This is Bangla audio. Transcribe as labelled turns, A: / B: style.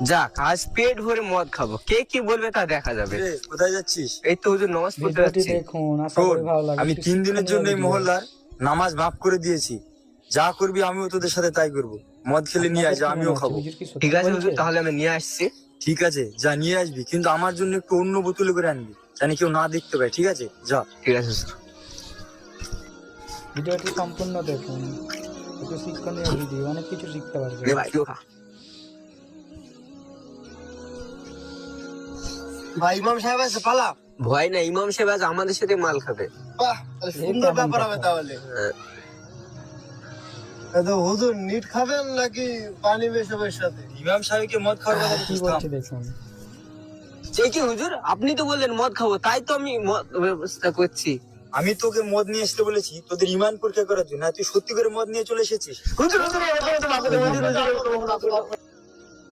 A: যাক, আজ পেট ভরে মদ খাবো, কে কি বলবে তা দেখা যাবে।
B: কোথায় যাচ্ছিস?
A: এই তো হুজুর নামাজ পড়তে
C: ভিডিওটি
A: যাচ্ছি।
C: দেখুন, আশা করি ভালো লাগবে।
B: আমি 3 দিনের জন্য এই মহল্লার নামাজ মাফ করে দিয়েছি। যা করবি আমিও তোদের সাথে তাই করবো। মদ খেলে নিয়ে আয়, আমিও খাবো।
A: ঠিক আছে হুজুর, তাহলে আমি নিয়ে আসছি।
B: ঠিক আছে, যা নিয়ে আসবি, কিন্তু আমার জন্য একটু অন্য বোতলে করে আনবি, জানি কেউ না দেখতে পায়। ঠিক আছে, যা।
A: ঠিক আছে হুজুর।
C: ভিডিওটি সম্পূর্ণ দেখুন, একটু শিক্ষণীয় ভিডিও, অনেক কিছু শিখতে পারবে।
A: লে ভাই, খা।
D: ভাই ইমাম সাহেব আছে, পালা।
A: ভয় না, ইমাম সাহেব আজ আমাদের সাথে মাল খাবে।
D: বাহ, তাহলে সুন্দর ব্যাপার হবে তাহলে। তো হুজুর নিট খাবেন নাকি পানি মেশাবের সাথে?
B: ইমাম সাহেবকে মদ খাওয়ার কথা
C: কি বলছে দেখুন।
A: সে কি হুজুর, আপনি তো বললেন মদ খাবো, তাই তো আমি মদ ব্যবস্থা করছি।
B: আমি তোকে মদ নিয়ে আসতে বলেছি তোদের ইমান পরীক্ষা করার জন্য, আর তুই সত্যি করে মদ নিয়ে চলে এসেছিস।
A: হুজুর হুজুর, এরকম তো বাবা, হুজুর হুজুর, এরকম তো বাবা।